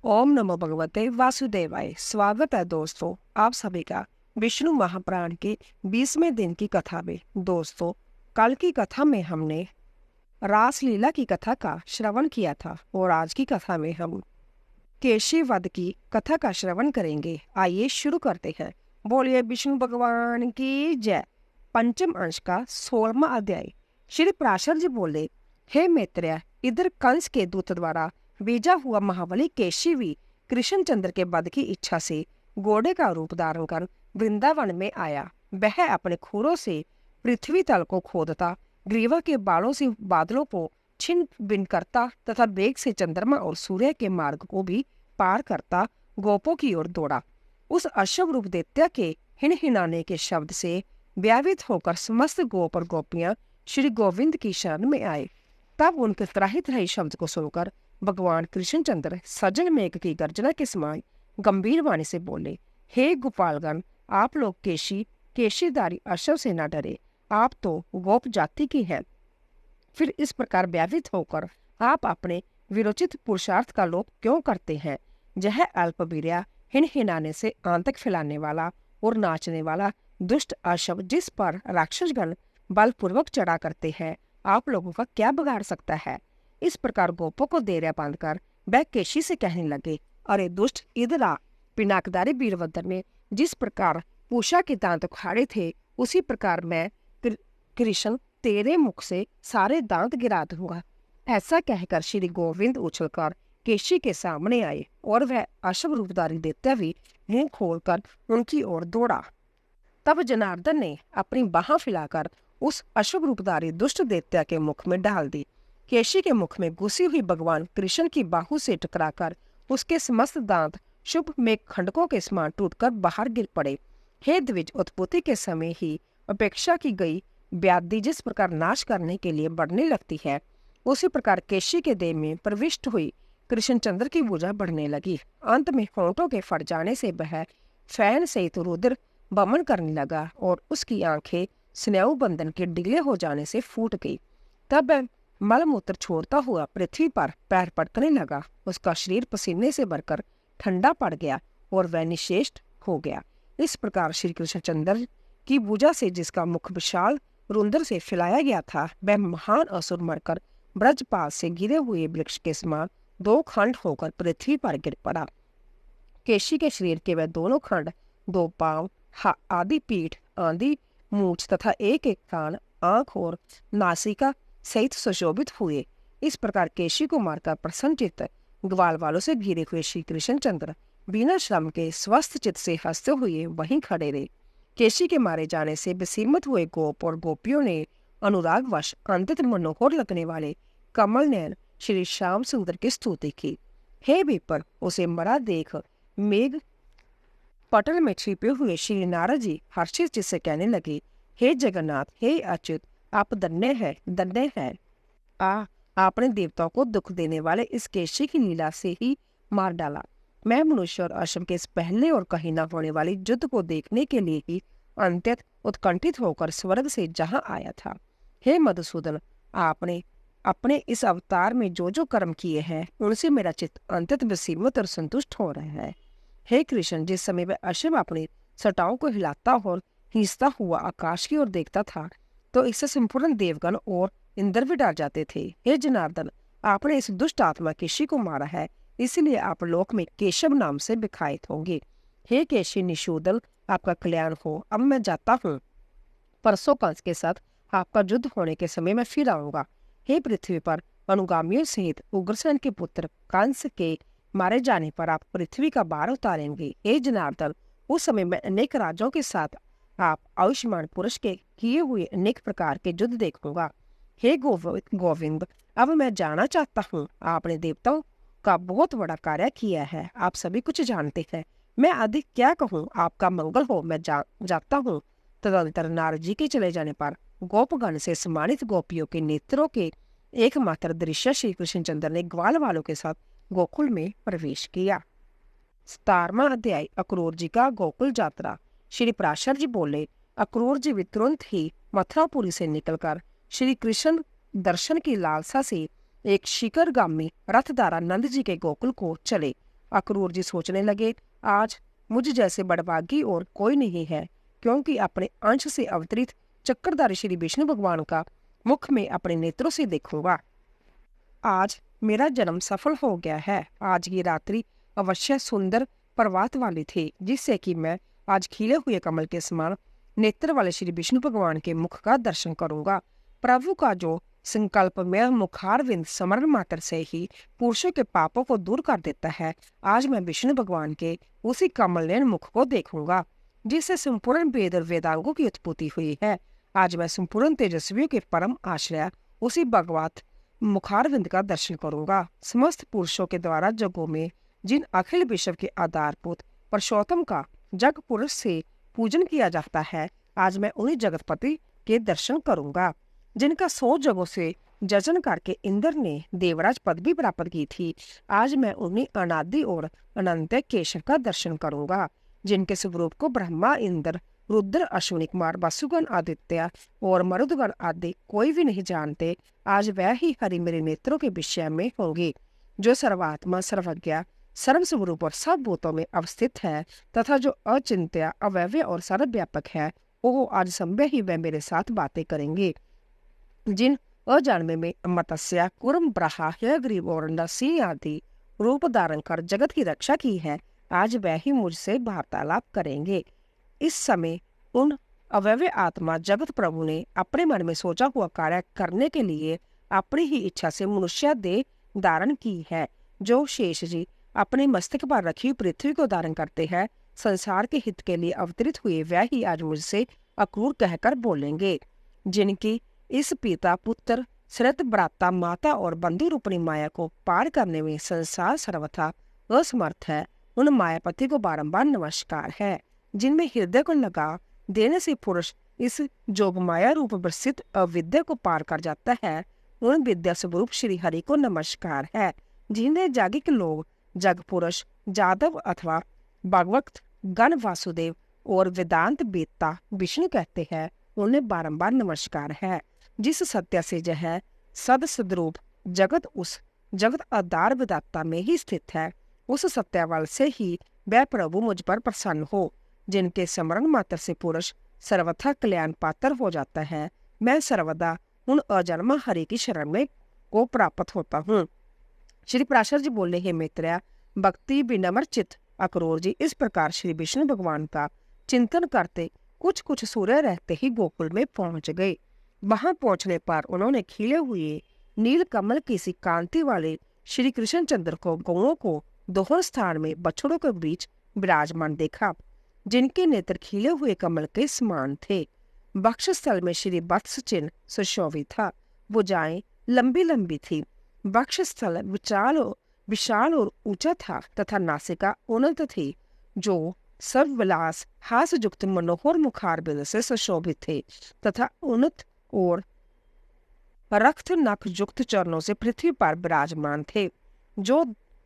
ओम नमो भगवते वासुदेवाय। स्वागत है दोस्तों आप सभी का विष्णु महापुराण के 20वें दिन की कथा में। दोस्तों, कल की कथा में हमने रासलीला की कथा का श्रवण किया था और आज की कथा में हम केशव वध की कथा का श्रवण करेंगे। आइए शुरू करते हैं। बोलिए विष्णु भगवान की जय। पंचम अंश का 16वां अध्याय। श्री पराशर जी बोले, हे मैत्रेय, इधर कंस के दूत द्वारा भेजा हुआ महाबली केशवी कृष्णचंद्र के वध की इच्छा से घोड़े का रूप धारण कर वृंदावन में आया। वह अपने खुरों से पृथ्वी तल को खोदता, ग्रीवा के बालों से बादलों को छिन्न भिन्न करता तथा वेग से चंद्रमा और सूर्य के मार्ग को भी पार करता गोपों की ओर दौड़ा। उस अशुभ रूप दैत्य के हिनहिनाने के शब्द से व्यावित होकर समस्त गोप और गोपियां श्री गोविंद की शरण में आए। तब उनके त्राहि त्राहि शब्द को सुनकर भगवान कृष्णचंद्र सजन मेघ की गर्जना के समान गंभीर वाणी से बोले, हे गोपालगण, आप लोग केशीधारी अशव से न डरे, आप तो गोप जाति की हैं। फिर इस प्रकार व्यावित होकर आप अपने विरोचित पुरुषार्थ का लोप क्यों करते हैं? यह अल्पवीर्या हिनहिनाने से आंतक फैलाने वाला और नाचने वाला दुष्ट अशव जिस पर राक्षसगण बलपूर्वक चढ़ा करते हैं, आप लोगों का क्या बिगाड़ सकता है? इस प्रकार गोपों को देरिया बांधकर वह केशी से कहने लगे, अरे दुष्ट, इधर आ। पिनाकदारी वीरभद्र ने जिस प्रकार पूषा के दांत उखाड़े थे, उसी प्रकार मैं कृष्ण तेरे मुख से सारे दांत गिरा दूंगा। ऐसा कहकर श्री गोविंद उछलकर केशी के सामने आए और वह अशुभ रूपधारी दैत्य भी मुंह खोलकर उनकी ओर दौड़ा। तब जनार्दन ने अपनी बाह फैलाकर उस अशुभ रूपधारी दुष्ट दैत्य के मुख में डाल दी। केशी के मुख में घुसी हुई भगवान कृष्ण की बाहु से टकराकर उसके समस्त दांत शुभ में खंडकों के समान टूटकर बाहर गिर पड़े। हे द्विज, उत्पत्ति के समय ही अपेक्षा की गई व्याधि जिस प्रकार नाश करने के लिए बढ़ने लगती है, उसी प्रकार केशी के देह में प्रविष्ट हुई कृष्णचंद्र की भुजा बढ़ने लगी। अंत में होंठों के फट जाने से वह फैन सहित रुद्र बमन करने लगा और उसकी आंखें स्नायु बंधन के ढीले हो जाने से फूट गई। तब वह मलमूत्र छोड़ता हुआ पृथ्वी पर पैर पटकने लगा। उसका शरीर पसीने से भरकर ठंडा पड़ गया और वह निशेष हो गया। इस प्रकार श्री कृष्णचंद्र की भुजा से जिसका मुख विशाल रुंदर से फैलाया गया था, वह महान असुर मरकर ब्रजपात से गिरे हुए वृक्ष के समान दो खंड होकर पृथ्वी पर गिर पड़ा। केशी के शरीर के वह दोनों खंड, दो पांव, आदि पीठ, आदि मूछ तथा एक एक कान, आंख और नासिका सहित सुशोभित हुए। इस प्रकार केशी को मारकर प्रसन्नचित्त ग्वाल वालों से घिरे हुए श्री कृष्णचंद्र बिना श्रम के स्वस्थ चित्त से हंसते हुए वहीं खड़े रहे। केशी के मारे जाने से विस्मित हुए गोप और गोपियों ने अनुरागवश अत्यंत मनोहर लगने वाले कमल नयन श्री श्याम सुंदर की स्तुति की। हे विपर, उसे मरा देख मेघ पटल में छिपे हुए श्री नारद जी हर्षित चित्त से कहने लगे, हे जगन्नाथ, हे अच्युत, आप धन्य है, धन्य है। आपने देवताओं को दुख देने वाले इस केशी की लीला से ही मार डाला। मैं मनुष्य और अश्व के इस पहले और कहीं न होने वाली युद्ध को देखने के लिए ही अत्यंत उत्कंठित होकर स्वर्ग से जहां आया था। हे मधुसूदन, आपने अपने इस अवतार में जो जो कर्म किए हैं, उनसे मेरा चित्त अत्यंत विस्मित और संतुष्ट हो रहा है। हे कृष्ण, जिस समय वह अश्व अपनी सटाओं को हिलाता और खींचता हुआ आकाश की ओर देखता था, तो इससे संपूर्ण देवगण और इंद्र भी डर जाते थे। हे जनार्दन, आपने इस दुष्ट आत्मा केशी को मारा है, इसलिए आप लोक में केशव नाम से विख्यात होंगे। हे केशी निशूदन, आपका कल्याण हो। अब मैं जाता हूँ। परसों कंस के साथ आपका युद्ध होने के समय मैं फिर आऊंगा। हे पृथ्वी पर अनुगामियों सहित उग्रसेन के पुत्र कंस के मारे जाने पर आप पृथ्वी का भार उतारेंगे। हे जनार्दन, उस समय मैं अनेक राज्यों के साथ आप आयुष्मान पुरुष के किए हुए अनेक प्रकार के युद्ध देखूंगा। हे गोविंद, अब मैं जाना चाहता हूँ। आपने देवताओं का बहुत बड़ा कार्य किया है, आप सभी कुछ जानते हैं। मैं अधिक क्या कहूँ, आपका मंगल हो। मैं जाता हूँ। तदंतर नारद जी के चले जाने पर गोपगण से सम्मानित गोपियों के नेत्रों के एकमात्र दृश्य श्री कृष्णचंद्र ने ग्वाल वालों के साथ गोकुल में प्रवेश किया। 17वां अध्याय। अक्रूर जी का गोकुल यात्रा। श्री पराशर जी बोले, अक्रूर जी भी तुरंत ही मथुरापुरी से निकलकर श्री कृष्ण दर्शन की लालसा से एक शिखरगामी रथ द्वारा नंद जी के गोकुल को चले। अक्रूर जी सोचने लगे, आज मुझ जैसे बड़भागी और कोई नहीं है, क्योंकि अपने अंश से अवतरित चक्रधारी श्री विष्णु भगवान का मुख में अपने नेत्रों से देखूंगा। आज मेरा जन्म सफल हो गया है। आज की रात्रि अवश्य सुंदर प्रभात वाली थी, जिससे कि मैं आज खिले हुए कमल के समान नेत्र वाले श्री विष्णु भगवान के मुख का दर्शन करूंगा। प्रभु का जो संकल्प में मुखारविंद स्मरण मात्र से ही पुरुषों के पापों को दूर कर देता है, आज मैं विष्णु भगवान के उसी कमलनयन मुख को देखूंगा, जिससे संपूर्ण वेद और वेदांगों की उत्पत्ति हुई है। आज मैं संपूर्ण तेजस्वियों के परम आश्रय उसी भगवत मुखारविंद का दर्शन करूंगा। समस्त पुरुषों के द्वारा जगों में जिन अखिल विश्व के आधारभूत पुरुषोत्तम का जग पुरुष से पूजन किया जाता है, आज मैं उन्हीं जगतपति के दर्शन करूंगा, जिनका 100 जगों से जजन करके इंद्र ने देवराज पदवी प्राप्त की थी। आज मैं उन्हीं अनादि और अनंत केशव का दर्शन करूंगा, जिनके स्वरूप को ब्रह्मा, इंद्र, रुद्र, अश्विनी कुमार, वसुगण, आदित्य और मरुदगण आदि कोई भी नहीं जानते। आज वह ही हरि मेरे नेत्रों के विषय में होंगे, जो सर्वात्मा, सर्वज्ञ, सर्वस्वरूप और सब भूतों में अवस्थित है, तथा जो अचिंत्य, अवयव और सर्वव्यापक है। वो आज संभव ही वह मेरे साथ बातें करेंगे। जिन अजानवे में मत्स्य, कुर्म, ब्रहा, हयग्रीव और नरसिंह आदि रूप धारण कर जगत की रक्षा की है, आज वह ही मुझसे वार्तालाप करेंगे। इस समय उन अवयव आत्मा जगत प्रभु ने अपने मन में सोचा हुआ कार्य करने के लिए अपनी ही इच्छा से मनुष्य देह धारण की है। जो शेष जी अपने मस्तक पर रखी हुई पृथ्वी को धारण करते हैं, संसार के हित के लिए अवतरित हुए, वह ही आज मुझसे अक्रूर कहकर बोलेंगे। जिनकी इस पिता, पुत्र, श्रत, भ्राता, माता और बंधु रूपणी माया को पार करने में संसार सर्वथा असमर्थ है, उन मायापति को बारंबार नमस्कार है। जिनमें हृदय को लगा देने से पुरुष इस जोग माया रूप प्रसिद्ध अविद्या को पार कर जाता है, उन विद्या स्वरूप श्री हरि को नमस्कार है। जिन्हें जागिक लोग जग पुरुष, जादव अथवा भागवत गण, वासुदेव और वेदांत वेत्ता विष्णु कहते हैं, उन्हें बारंबार नमस्कार है। जिस सत्य से जह सद सदरूप जगत उस जगत आधार विदाता में ही स्थित है, उस सत्यावल से ही वह प्रभु मुझ पर प्रसन्न हो, जिनके स्मरण मात्र से पुरुष सर्वथा कल्याण पात्र हो जाता है। मैं सर्वदा उन अजन्मा हरि की शरण में को प्राप्त होता हूँ। श्री पराशर जी बोले, हे मित्रा, भक्ति विनम्र चित्त अक्रूर जी इस प्रकार श्री विष्णु भगवान का चिंतन करते कुछ कुछ सूर्य रहते ही गोकुल में पहुंच गए। वहां पहुंचने पर उन्होंने खिले हुए नील कमल की सी कांति वाले श्री कृष्ण चंद्र को गौओं को दोहर स्थान में बछड़ों के बीच विराजमान देखा, जिनके नेत्र खिले हुए कमल के समान थे। वक्षस्थल में श्री वत्स चिन्ह सुशोभित था। भुजाएं लंबी लंबी थी। वक्षस्थल विशाल और ऊंचा था तथा नासिका उन्नत थी, जो सब विलास हास युक्त मनोहर मुखारबिंद से सुशोभित थे तथा उन्नत और रक्त नख युक्त चरणों से पृथ्वी पर विराजमान थे, जो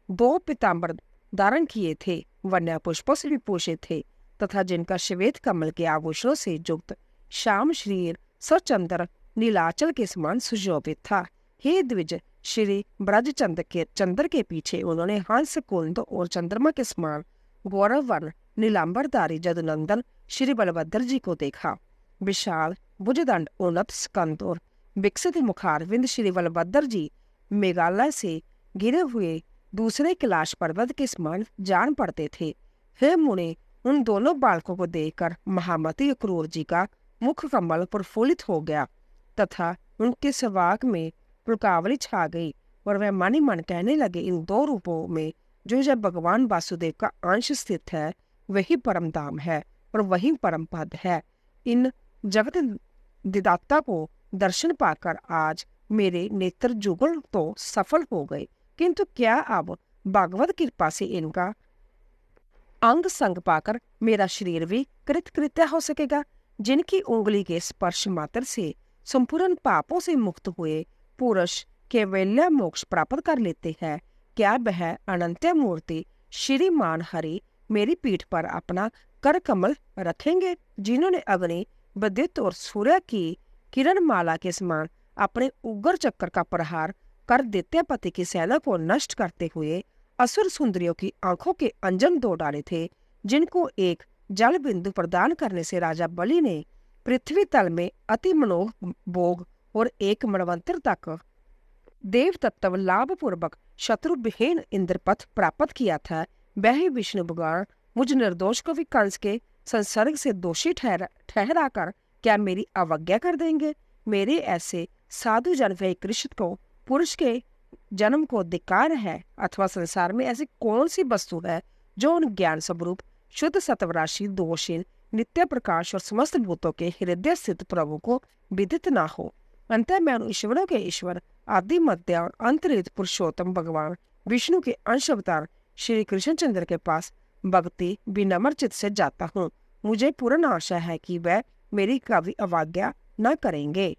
2 पीताम्बर धारण किए थे, वन्य पुष्पों से विभूषित थे तथा जिनका श्वेत कमल के आभूषणों से युक्त श्याम शरीर सचंद्र नीलाचल के समान सुशोभित था। हे द्विज, श्री ब्रज चंद्र के पीछे उन्होंने हंस, कुंद और चंद्रमा के समान गौरव वर्ण नीलांबरधारी जदुनंदन श्री बलभद्र जी को देखा। विशाल भुजदंड, उन्नत स्कंद और विकसित मुखारविंद श्री बलभद्र जी मेघालय से गिरे हुए दूसरे कैलाश पर्वत के समान जान पड़ते थे। हे मुनि, उन दोनों बालकों को देखकर महामती अक्रूर जी का मुख कमल प्रफुल्लित हो गया तथा उनके सवाक में पुलकावली छा गई और वह मन ही मन कहने लगे, इन 2 रूपों में जो जब भगवान वासुदेव का अंश स्थित है, वही परम धाम है और वही परम पद है। इन जगत दिदाता को दर्शन पाकर आज मेरे नेत्र जुगल तो सफल हो गए, किंतु क्या अब भागवत कृपा से इनका अंग संग पाकर मेरा शरीर भी कृतकृत्य हो सकेगा? जिनकी उंगली के स्पर्श मात्र से संपूर्ण पापों से मुक्त हुए पुरुष केवल्य मोक्ष प्राप्त कर लेते हैं, क्या वह अनंत मूर्ति श्रीमान हरि मेरी पीठ पर अपना कर कमल रखेंगे, जिन्होंने अग्नि, विद्युत और सूर्य की किरण माला के समान अपने उग्र चक्कर का प्रहार कर दैत्यपति की सेना को नष्ट करते हुए असुर सुंदरियों की आंखों के अंजन दो डाले थे, जिनको एक जल बिंदु प्रदान करने से राजा बलि ने पृथ्वी तल में अति मनोह भोग और एक मणवंतर तक देव तत्व लाभ पूर्वक शत्रु विहीन इंद्रपथ प्राप्त किया था, वह ही विष्णु भगवान मुझ निर्दोष को भी कंस के संसर्ग से दोषी ठहरा कर क्या मेरी अवज्ञा कर देंगे? मेरे ऐसे साधु जन वह कृष्ण को पुरुष के जन्म को धिक्कार है, अथवा संसार में ऐसी कौन सी वस्तु है जो उन ज्ञान स्वरूप शुद्ध सत्वराशि दोषहीन नित्य प्रकाश और समस्त भूतों के हृदय स्थित प्रभु को विदित ना हो। अंतः मैं उन ईश्वरों के ईश्वर आदि मध्य और अंतरित पुरुषोत्तम भगवान विष्णु के अंश अवतार श्री कृष्णचंद्र के पास भक्ति विनम्र चित्त से जाता हूँ। मुझे पूर्ण आशा है कि वह मेरी कभी अवज्ञा न करेंगे।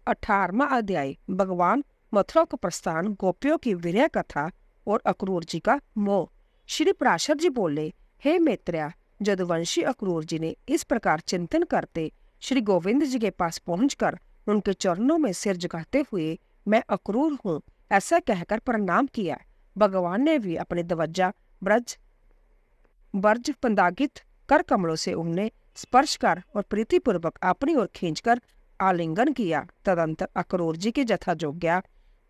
18वां अध्याय भगवान मथुरा का प्रस्थान, गोपियों की विरह कथा और अक्रूर जी का मोह। श्री पराशर जी बोले, हे मैत्रेय, जदुवंशी अक्रूर जी ने इस प्रकार चिंतन करते श्री गोविंद जी के पास पहुंचकर उनके चरणों में सिर झुकाते हुए मैं अक्रूर हूँ ऐसा कहकर प्रणाम किया। भगवान ने भी अपने दवज्जा ब्रज पंदागित कर कमलों से उन्हें स्पर्श कर और प्रीतिपूर्वक अपनी ओर खींचकर आलिंगन किया। तदंतर अक्रूर जी के जथा जोग्या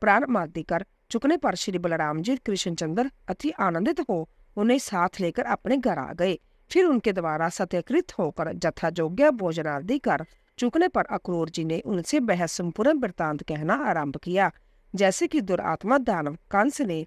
प्राण मार्दी कर चुकने पर श्री बलराम जी कृष्णचंद्र अति आनंदित हो उन्हें साथ लेकर अपने घर आ गए। फिर उनके द्वारा सत्कृत होकर जथा जोग्या भोजन आदि कर चुकने पर अक्रूर जी ने उनसे वह संपूर्ण वृतांत कहना आरंभ किया, जैसे कि दुरात्मा दानव कंस ने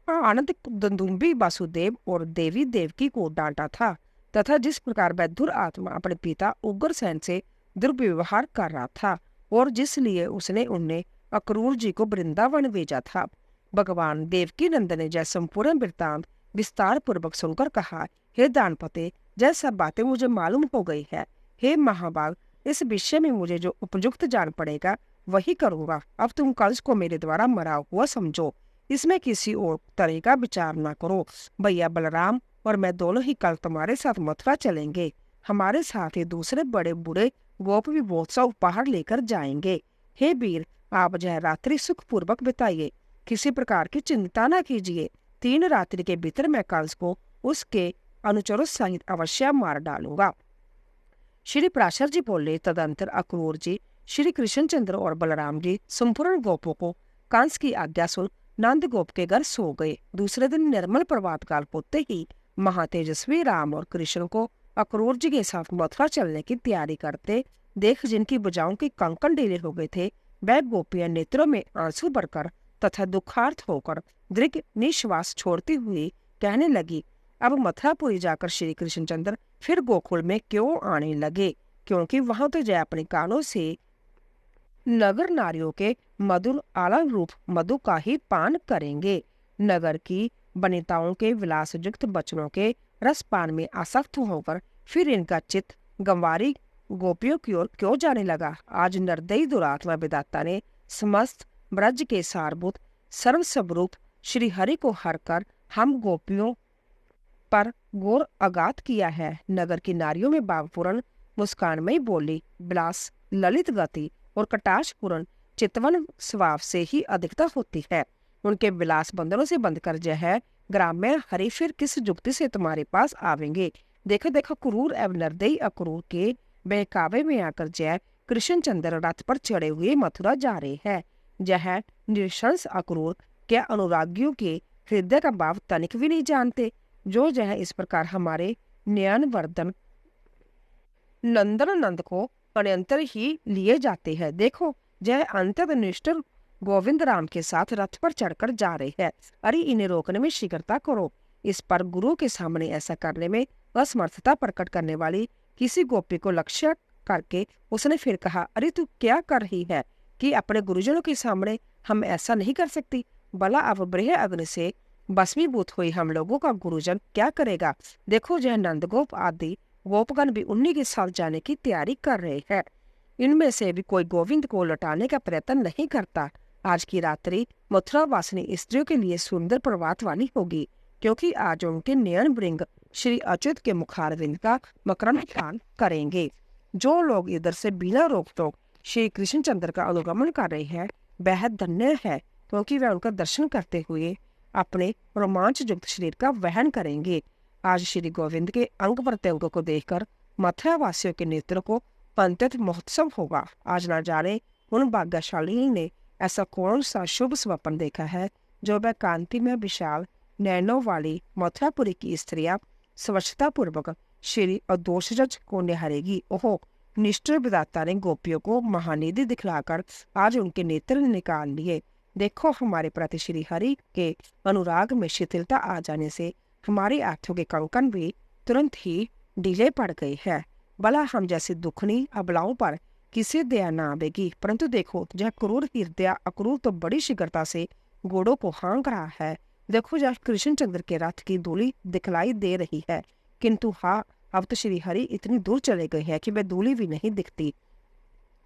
आनंद दुंदुम्बी वासुदेव और देवी देवकी को डांटा था, तथा जिस प्रकार वह दुरात्मा अपने पिता उग्रसेन से दुर्व्यवहार कर रहा था और जिसलिए उसने उन्हें अक्रूर जी को वृंदावन भेजा था। भगवान देवकी नंदन ने जय संपूर्ण वृतांत विस्तार पूर्वक सुनकर कहा, हे दानपते, जैसा बातें मुझे मालूम हो गई है, हे महाभाग, इस विषय में मुझे जो उपयुक्त जान पड़ेगा वही करूंगा। अब तुम कंस को मेरे द्वारा मरा हुआ समझो, इसमें किसी और तरह का विचार न करो। भैया बलराम और मैं दोनों ही कल तुम्हारे साथ मथुरा चलेंगे। हमारे साथ ही दूसरे बड़े बूढ़े गोप भी बहुत सा उपहार लेकर जाएंगे। हे वीर, आप यह रात्रि सुख पूर्वक बिताइए, किसी प्रकार की चिंता न कीजिए। 3 रात्रि के भीतर मैं कंस को उसके अनुचरों सहित अवश्य मार डालूंगा। श्री पराशर जी बोले, तदंतर अक्रूर जी, श्री कृष्णचंद्र और बलराम जी संपूर्ण गोपों को कंस की आज्ञा सुन नंद गोप के घर सो गए। दूसरे दिन निर्मल प्रभात काल होते ही महातेजस्वी राम और कृष्ण को अक्रूर जी के साथ मथुरा चलने की तैयारी करते देख जिनकी भुजाओं के कंकन ढीले हो गए थे, वह गोपियां नेत्रों में आंसू भरकर तथा दुखार्थ होकर दीर्घ निश्वास छोड़ती हुई कहने लगी, अब मथुरापुरी जाकर श्री कृष्णचंद्र फिर गोकुल में क्यों आने लगे, क्योंकि वहां तो जय अपने कानों से नगर नारियों के मधुर आलम रूप मधु का ही पान करेंगे। नगर की वनिताओं के विलासयुक्त बचनों के रसपान में आसक्त होकर फिर इनका चित्त गंवारी गोपियों की ओर क्यों जाने लगा। आज निर्दयी दुरात्मा विधाता ने समस्त ब्रज के सारभूत सर्वस्वरूप श्री हरि को हर कर हम गोपियों पर घोर आघात किया है। नगर की नारियों में भावपूर्ण मुस्कानमयी बोली, विलास, ललित गति और कटाक्षपूर्ण चितवन स्वभाव से ही अधिकता होती है। उनके विलास बंधनों से बंध कर जय है ग्राम में हरि फिर किस युक्ति से तुम्हारे पास आवेंगे। देखो देखो, क्रूर एवं निर्दयी अक्रूर के बहकावे में आकर जय कृष्णचंद्र रथ पर चढ़े हुए मथुरा जा रहे हैं। जय निशंस अक्रूर क्या अनुरागियों के हृदय का भाव तनिक भी नहीं जानते, जो जय इस प्रकार हमारे नयन वर्धन नंदन नंद को अनंतर ही लिए जाते हैं। देखो, जय अंतत निष्ठुर गोविंद राम के साथ रथ पर चढ़कर जा रहे हैं। अरे, इन्हें रोकने में शीघ्रता करो। इस पर गुरु के सामने ऐसा करने में असमर्थता प्रकट करने वाली किसी गोपी को लक्ष्य करके उसने फिर कहा, अरे तू क्या कर रही है कि अपने गुरुजनों के सामने हम ऐसा नहीं कर सकती। भला अब ब्रह अग्नि से भस्मीभूत हुई हम लोगों का गुरुजन क्या करेगा। देखो, यह नंदगोप आदि गोपगण भी उन्हीं के साथ जाने की तैयारी कर रहे हैं। इनमें से भी कोई गोविंद को लौटाने का प्रयत्न नहीं करता। आज की रात्रि मथुरा वासिनी स्त्रियों के लिए सुंदर प्रभात वाली होगी, क्योंकि आज उनके नयन भृंग श्री अच्युत के मुखारविंद का मकरंद पान करेंगे। जो लोग इधर से बिना रोक टोक श्री कृष्णचंद्र का अनुगमन कर रहे हैं बेहद धन्य है, क्योंकि वह उनका दर्शन करते हुए अपने रोमांच युक्त शरीर का वहन करेंगे। आज श्री गोविंद के अंग प्रत्यंग को देखकर मथुरा वासियों के नेत्र को पंडित महोत्सव होगा। आज ना जाने उन भाग्यशाली ने ऐसा कौन सा शुभ स्वप्न देखा है जो वह कांति में विशाल नैनों वाली मथुरापुरी की स्त्रियां स्वच्छता पूर्वक श्री अदोषज को निहारेगी। ओह, निष्ठुर विधाता ने गोपियों को महानिधि दिखलाकर आज उनके नेत्र निकाल लिए। देखो, हमारे प्रति श्री हरि के अनुराग में शिथिलता आ जाने से हमारी आंखों के कंकन भी तुरंत ही ढीले पड़ गए हैं। भला हम जैसे दुखनी अबलाओं पर किसी दया न आवेगी, परंतु देखो, यह क्रूर हृदय अक्रूर तो बड़ी शीघ्रता से घोड़ों को हाँक रहा है। देखो, जब कृष्णचंद्र के रथ की धूली दिखलाई दे रही है, किंतु हाँ, अब तो श्री हरि इतनी दूर चले गए हैं कि वह धूली भी नहीं दिखती।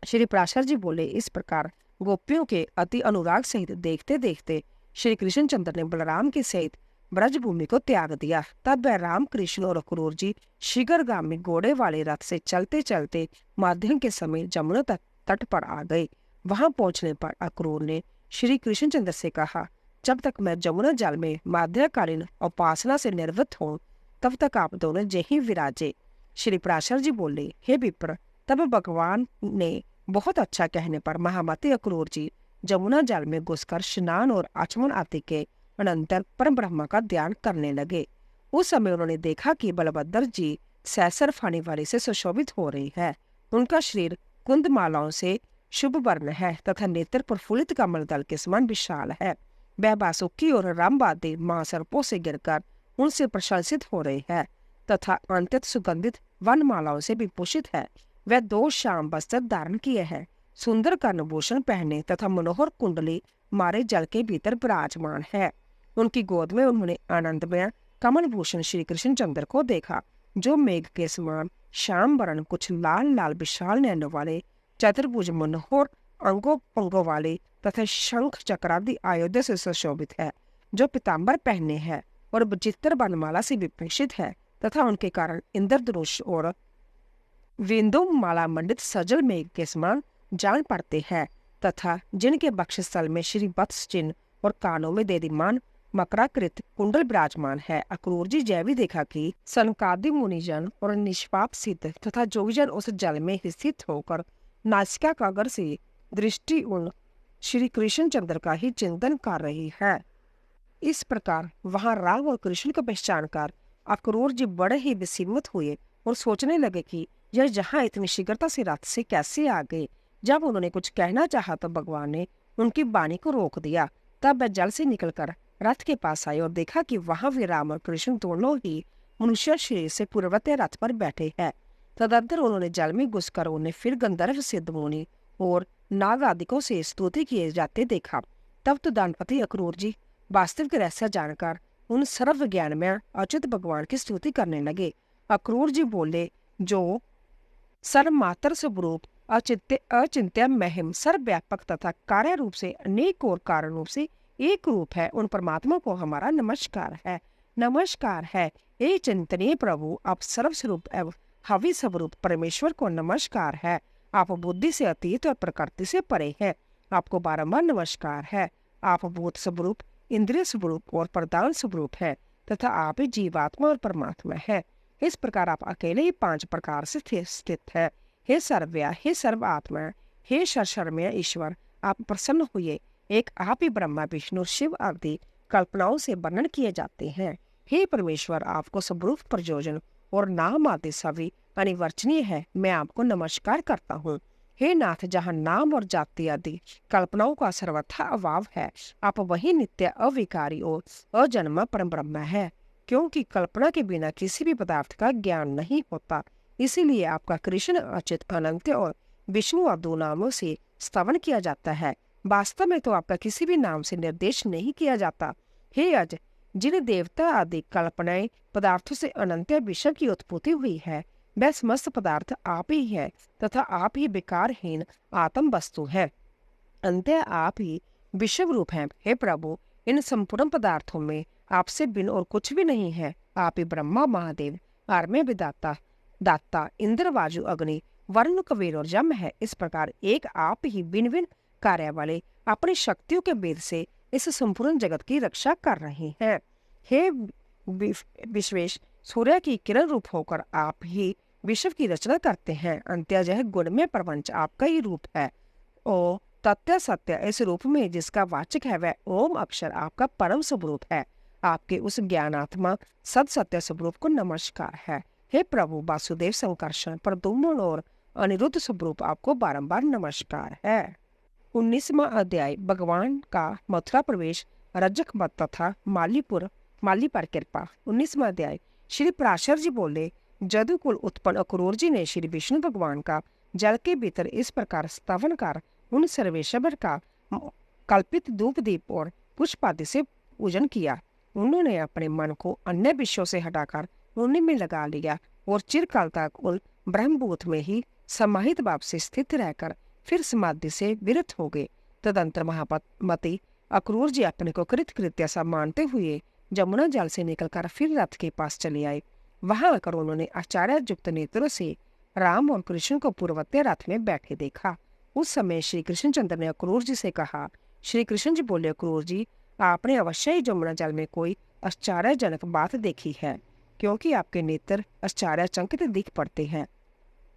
श्री पराशर जी बोले, इस प्रकार गोपियों के अति अनुराग सहित देखते देखते श्री कृष्णचंद्र ने बलराम के सहित ब्रजभूमि को त्याग दिया। तब वह राम, कृष्ण और अक्रूर जी शीघ्रगामी घोड़े वाले रथ से चलते चलते माध्यम के समय जमुना तट पर आ गए। वहां पहुंचने पर अक्रूर ने श्री कृष्णचंद्र से कहा, जब तक मैं जमुना जल में माध्यकालीन उपासना से निर्वृत्त हूँ, तब तक आप दोनों यहीं विराजे। श्री पराशर जी बोले, हे विप्र, तब भगवान ने बहुत अच्छा कहने पर महामती अक्रूर जी जमुना जल में घुसकर स्नान और आचमन आदि के अनंतर परम ब्रह्मा का ध्यान करने लगे। उस समय उन्होंने देखा कि बलभद्र जी सैसर फानी वाली से सुशोभित हो रही है। उनका शरीर कुंद मालाओं से शुभ वर्ण है तथा नेत्र प्रफुल्लित कमल दल के समान विशाल है। वह बासुकी और रामवादी महासर्पों से गिरकर उनसे प्रशंसित हो रहे हैं तथा अत्यंत सुगंधित वन मालाओं से विभूषित है। वह 2 श्याम वस्त्र धारण किए हैं, सुंदर कर्णभूषण पहने तथा मनोहर कुंडली मारे जल के भीतर विराजमान है। उनकी गोद में उन्होंने आनंदमय कमल भूषण श्री कृष्णचंद्र को देखा, जो मेघ के समान श्याम वर्ण, कुछ लाल लाल विशाल नैनों वाले, चतुर्भुज मनोहर अंगों पंगों वाले तथा शंख चक्रादि आयुध से सुशोभित है, जो पीताम्बर पहने हैं और विचित्र बनमाला से विभूषित है तथा उनके कारण इंद्रधनुष और विंदु माला मंडित सजल मेघ के समान जान पड़ते हैं तथा जिनके वक्षस्थल में श्री वत्स चिन्ह और कानों में देदीमान मकराकृत कुंडल विराजमान है। अक्रूर जी जय भी देखा कि सनकादि मुनिजन और निष्पाप सिद्ध तथा जोगीजन उस जल में स्थित होकर नासिका कागर से दृष्टि उन श्री कृष्णचंद्र का ही चिंतन कर रही है। इस प्रकार वहां राम और कृष्ण को पहचान कर अक्रूर जी बड़े ही विस्मित हुए और सोचने लगे कि यह जहाँ इतनी शीघ्रता से रथ से कैसे आ गए। जब उन्होंने कुछ कहना चाहा तो भगवान ने उनकी वाणी को रोक दिया। तब वह जल से निकलकर रथ के पास आए और देखा कि वहां वे राम और कृष्ण दोनों ही मनुष्य शरीर से पूर्ववत रथ पर बैठे हैं। तदंतर उन्होंने जल में घुसकर उन्हें फिर गंधर्व सिद्ध मुनि और नाग आदिकों से स्तुति किए जाते देखा। तब तो दानपति अक्रूर जी वास्तविक रहस्य जानकर उन सर्व ज्ञान में अच्युत भगवान की स्तुति करने लगे। अक्रूर जी बोले, जो सर्वमात्र स्वरूप अचिंत्य महिम सर्वव्यापक तथा कार्य रूप से अनेक और कारण रूप से एक रूप है, उन परमात्मा को हमारा नमस्कार है। नमस्कार है, हे चिंतनीय प्रभु, आप सर्वस्वरूप एवं हवि स्वरूप परमेश्वर को नमस्कार है। आप बुद्धि से अतीत और प्रकृति से परे हैं, आपको बारंबार नमस्कार है। आप भूत स्वरूप, इंद्रिय स्वरूप और प्रदान स्वरूप है तथा आप ही जीवात्मा और परमात्मा है। इस प्रकार आप अकेले ही 5 प्रकार से स्थित है। हे सर्व्या, हे सर्व आत्मा, हे सर्वमय ईश्वर, आप प्रसन्न हुए। एक आप ही ब्रह्मा, विष्णु, शिव आदि कल्पनाओं से वर्णन किए जाते हैं। हे परमेश्वर, आपको स्वरूप, प्रयोजन और नाम आदि सभी अनिवर्चनीय है। मैं आपको नमस्कार करता हूँ। हे नाथ, जहाँ नाम और जाति आदि कल्पनाओं का सर्वथा अभाव है, आप वही नित्य अविकारी और अजन्मा परम ब्रह्म है। क्योंकि कल्पना के बिना किसी भी पदार्थ का ज्ञान नहीं होता, इसीलिए आपका कृष्ण, अच्युत, अनंत और विष्णु और 2 नामों से स्तवन किया जाता है। वास्तव में तो आपका किसी भी नाम से निर्देश नहीं किया जाता। हे अज, जिन देवता आदि कल्पनाएं पदार्थों से अनंत विषय की उत्पत्ति हुई है, वह समस्त पदार्थ आप ही है तथा आप ही विकारहीन आत्म वस्तु है। अंत आप ही विश्व रूप है। हे प्रभु, इन संपूर्ण पदार्थों में आपसे बिन और कुछ भी नहीं है। आप ही ब्रह्मा, महादेव, आर्म्य विदाता, दाता, इंद्र, वायु, अग्नि, वरुण, कबीर और यम है। इस प्रकार एक आप ही भिन्न भिन्न कार्य वाले अपनी शक्तियों के भेद से इस संपूर्ण जगत की रक्षा कर रही हैं। हे विश्वेश, सूर्य की किरण रूप होकर आप ही विश्व की रचना करते हैं। अंत्यजह गुण में प्रपंच आपका ही रूप है। ओ तथ्य सत्य इस रूप में जिसका वाचक है वह ओम अक्षर आपका परम स्वरूप है। आपके उस ज्ञानात्मा सद सत्य स्वरूप को नमस्कार है। हे प्रभु वासुदेव, संकर्षण, प्रद्युम्न और अनिरुद्ध स्वरूप आपको बारंबार नमस्कार है। 19वां अध्याय भगवान का मथुरा प्रवेश, रजक मत तथा माली पर कृपा। 19वां अध्याय। श्री पराशर जी बोले, जदुकुल उत्पन्न अक्रूर जी ने श्री विष्णु भगवान का जल के भीतर इस प्रकार स्तवन कर उन सर्वेश्वर का कल्पित धूप दीप और पुष्प आदि से पूजन किया। उन्होंने अपने मन को अन्य विषयों से हटाकर उन्हीं में लगा लिया और चिरकाल तक उन ब्रह्मभूत में ही समाहित भाव से स्थित रहकर फिर समाधि से विरत हो गए। तदंतर महामती अक्रूर जी अपने को कृतकृत्य सा मानते हुए जमुना जल से निकलकर फिर रथ के पास चले आए। वहां आकर उन्होंने आचार्य युक्त नेत्रों से राम और कृष्ण को पूर्वोत्तर रथ में बैठे देखा। उस समय श्री कृष्णचंद्र ने अक्रूर जी से कहा। श्री कृष्ण जी बोले, अक्रूर जी, आपने अवश्य ही जमुना जल में कोई आश्चर्यजनक बात देखी है, क्योंकि आपके नेत्र आश्चर्यचकित दिख पड़ते हैं।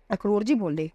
अक्रूर जी बोले,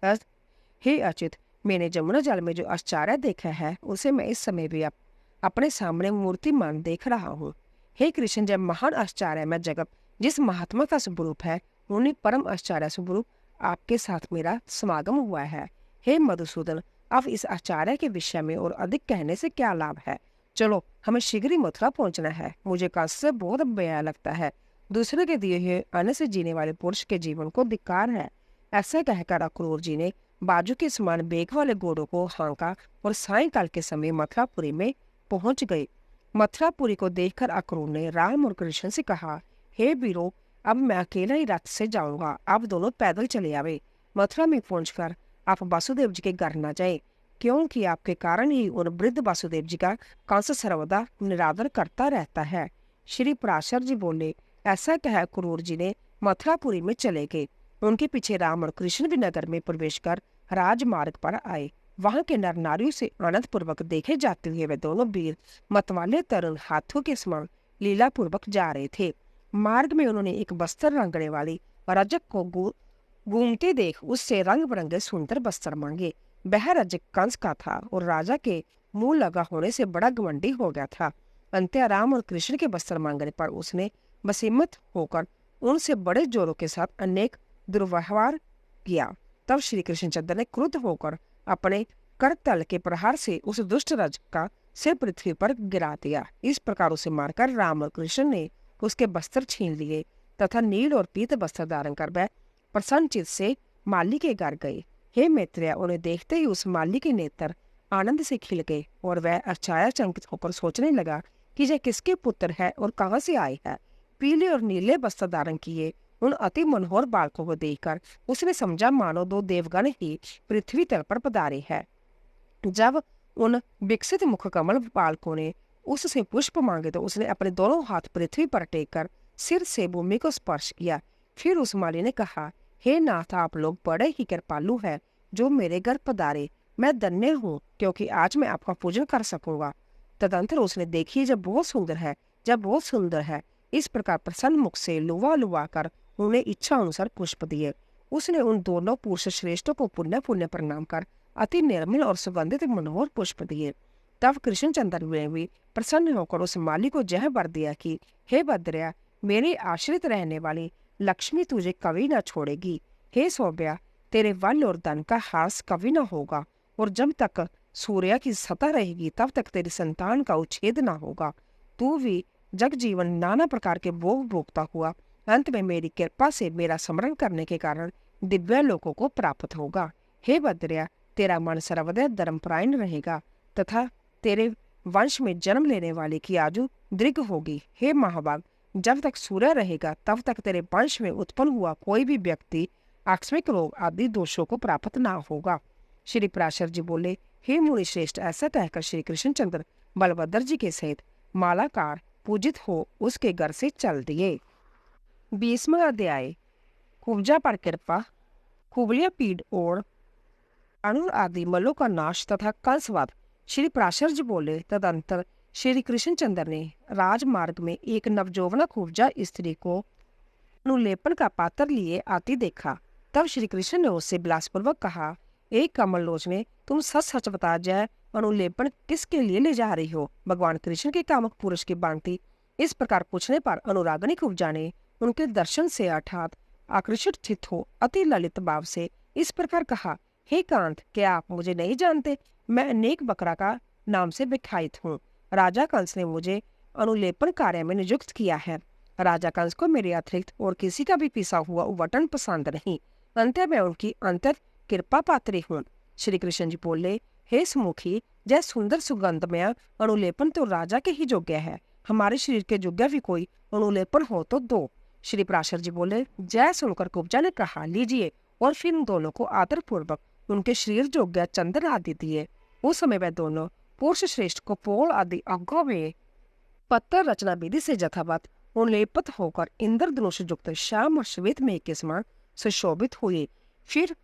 हे अच्युत, मैंने जमुना जल में जो आश्चर्य देखा है उसे मैं इस समय भी अपने सामने मूर्तिमान देख रहा हूँ। हे कृष्ण, जब महान आश्चर्य में जगत जिस महात्मा का स्वरूप है उन्हीं परम आश्चर्य स्वरूप आपके साथ मेरा समागम हुआ है। हे मधुसूदन, अब इस आचार्य के विषय में और अधिक कहने से क्या लाभ है। चलो, हमें शीघ्र ही मथुरा पहुंचना है। मुझे कंस से बहुत बेया लगता है। दूसरे के दिए हुए अन्न से जीने वाले पुरुष के जीवन को धिक्कार है। ऐसा कहकर अक्रूर जी ने बाजू के समान बेग वाले घोड़ों को हाँका और सायंकाल के समय मथुरापुरी में पहुंच गए। मथुरापुरी को देखकर अक्रूर ने राम और कृष्ण से कहा, हे वीरों, अब मैं अकेला ही रथ से जाऊंगा। आप दोनों पैदल चले आवे। मथुरा में पहुंचकर आप वासुदेव जी के घर न जाए, क्योंकि आपके कारण ही उन वृद्ध वासुदेव जी का कंस सर्वदा निरादर करता रहता है। श्री पराशर जी बोले, ऐसा कह क्रूर जी ने मथुरापुरी में चले गए। उनके पीछे राम और कृष्ण भी नगर में प्रवेश कर राजमार्ग पर आए। वहां के नर नारियों से आनंद पूर्वक देखे जाते हुए वे दोनों वीर मतवाले तरुण हाथों के समान लीला पूर्वक जा रहे थे। मार्ग में उन्होंने एक बस्तर रंगने वाली रजक को घूमते देख उससे रंग बिरंगे सुंदर बस्तर मांगे। वह रजक कंस का था और राजा के मुंह लगा होने से बड़ा घमंडी हो गया था। अंत्य राम और कृष्ण के बस्तर मांगने पर उसने बसीमत होकर उनसे बड़े जोरों के साथ अनेक दुर्व्यवहार किया। तब श्री कृष्णचंद्र ने क्रुद्ध होकर अपने करतल के प्रहार से उस दुष्ट रजक का सिर पृथ्वी पर गिरा दिया। इस प्रकार उसे मारकर राम और कृष्ण ने उसके बस्तर छीन लिए तथा नील और पीत वस्त्र धारण कर वह प्रसन्नचित से माली के घर गए। हे मैत्रेय, उन्हें देखते ही उस माली के नेत्र आनंद से खिल गए और वह आश्चर्यचकित होकर सोचने लगा कि यह किसके पुत्र है और कहाँ से आए है। पीले और नीले वस्त्र धारण किए उन अति मनोहर बालकों को देखकर उसने समझा मानो दो देवगण ही पृथ्वी तल पर पधारे हैं। जब उन विकसित मुख कमल बालकों ने उससे पुष्प मांगे तो उसने अपने दोनों हाथ पृथ्वी पर टेक कर सिर से भूमि को स्पर्श किया। फिर उस माली ने कहा, हे नाथ, आप लोग बड़े ही कृपालु हैं जो मेरे घर पधारे। मैं धन्य हूँ क्योंकि आज मैं आपका पूजन कर सकूंगा। तदंतर उसने देखी जब बहुत सुंदर है। इस प्रकार प्रसन्न मुख से लुवा लुवा कर उन्हें इच्छा अनुसार पुष्प दिए। उसने उन दोनों पुरुष श्रेष्ठों को पुण्य पुण्य प्रणाम कर अति निर्मल और सुगंधित मनोहर पुष्प दिए। तब कृष्णचंद्र ने भी प्रसन्न होकर उस माली को यह वर दिया कि हे भद्रया, मेरे आश्रित रहने वाली लक्ष्मी तुझे कभी न छोड़ेगी। हे सौम्या, तेरे वल और धन का हास कभी न होगा और जब तक सूर्य की सतह रहेगी तब तक तेरी संतान का उच्छेद न होगा। तू भी जग जीवन नाना प्रकार के भोग भोगता हुआ अंत में मेरी कृपा से मेरा स्मरण करने के कारण दिव्य लोकों को प्राप्त होगा। हे भद्रया, तेरा मन सर्वदा धर्मपरायण रहेगा तथा तेरे वंश में जन्म लेने वाले की आयु दीर्घ होगी। हे महाभाग, जब तक सूर्य रहेगा तब तक तेरे वंश में उत्पन्न हुआ कोई भी व्यक्ति आकस्मिक रोग आदि दोषों को प्राप्त ना होगा। श्री पराशर जी बोले, हे मुनि श्रेष्ठ, ऐसा कहकर श्री कृष्णचंद्र बलभद्र जी के सहित मालाकार पूजित हो उसके घर से चल दिए। 20वां अध्याय। कुब्जा पर कृपा, कुबलिया पीड़ और अणुर आदि मलों का नाश तथा कंसवाद। श्री पराशर जी बोले, तदंतर श्री कृष्णचंद्र ने राजमार्ग में एक नवजौवना खूबजा स्त्री को अनुलेपन का पात्र लिए आती देखा। तब श्री कृष्ण ने उससे विलासपूर्वक कहा, एक कमल लोचने, तुम सच सच बता जाए, अनुलेपन किसके लिए ले जा रही हो? भगवान कृष्ण के कामुक पुरुष की भांति इस प्रकार पूछने पर अनुरागनी खूबजा ने उनके दर्शन से अर्थात आकर्षित हो अति ललित भाव से इस प्रकार कहा, हे कांत, क्या आप मुझे नहीं जानते? मैं अनेक बकरा का नाम से विख्यात हूँ। राजा कंस ने मुझे अनुलेपन कार्य में नियुक्त किया है। राजा कंस को मेरे अतिरिक्त और किसी का भी पिसा हुआ उवटन पसंद नहीं। अंत मैं उनकी अंतर कृपा पात्री हूँ। श्री कृष्ण जी बोले, हे सुमुखी, जय सुंदर सुगंधमय अनुलेपन तो राजा के ही योग्य है। हमारे शरीर के योग्य भी कोई अनुलेपन हो तो दो। श्री पराशर जी बोले, जय सुनकर कुब्जा ने कहा, लीजिए, और फिर उन दोनों को आदर पूर्वक उनके शरीर योग्य चंदन आदि दिए। उस समय वह दोनों पुरुष श्रेष्ठ को पोल आदि अंगों में पत्थर रचना विधि से यथावत उन्लेपित होकर इंद्रधनुष युक्त श्याम और श्वेत में के समान सुशोभित हुए। फिर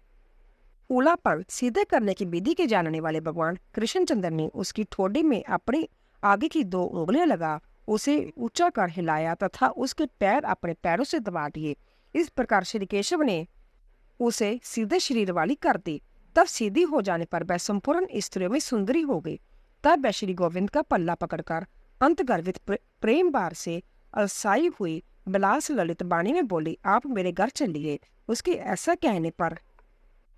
उलापन सीधे करने की विधि के जानने वाले भगवान कृष्णचंद्र ने उसकी ठोड़ी में अपनी आगे की 2 उंगलियां लगा उसे ऊंचा कर हिलाया तथा उसके पैर अपने पैरों से दबा दिए। इस प्रकार श्री केशव ने उसे सीधे शरीर वाली कर दी। तब सीधी हो जाने पर वह संपूर्ण स्त्रियों में सुंदरी हो गई। तब वह श्री गोविंद का पल्ला पकड़कर अंतगर्भित प्रेम बार से अलसाई हुई विलास ललित बाणी में बोली, आप मेरे घर चलिए। उसके ऐसा कहने पर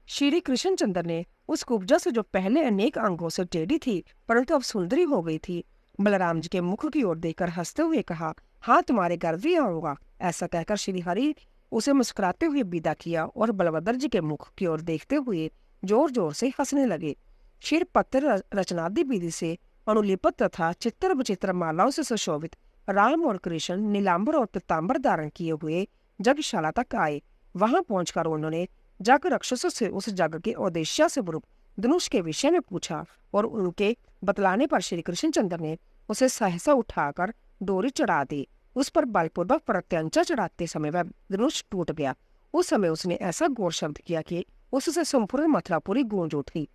श्री कृष्णचंद्र ने उस कुब्जा से जो पहले अनेक अंगों से टेढ़ी थी परंतु अब सुंदरी हो गई थी, बलराम जी के मुख की ओर देखकर हंसते हुए कहा, हाँ, तुम्हारे घर भी आऊंगा। ऐसा कहकर श्री हरि उसे मुस्कुराते हुए विदा किया और बलभद्र जी के मुख की ओर देखते हुए जोर जोर से हंसने लगे। फिर पत्र रचनादि विधि से अनुलिपित तथा चित्र विचित्र मालाओं से सुशोभित राम और कृष्ण नीलांबर और पीतांबर धारण किए हुए जगशाला तक आए। वहां पहुंचकर उन्होंने जग राक्षसों से उस जग के उद्देश्य से रूप धनुष के विषय में पूछा और उनके बतलाने पर श्री कृष्णचंद्र ने उसे सहसा उठाकर डोरी चढ़ा दी। उस पर बलपूर्वक प्रत्यंचा चढ़ाते समय वह धनुष टूट गया। उस समय उसने ऐसा घोर शब्द किया कि उससे संपूर्ण मथुरापुरी गूंज उठी।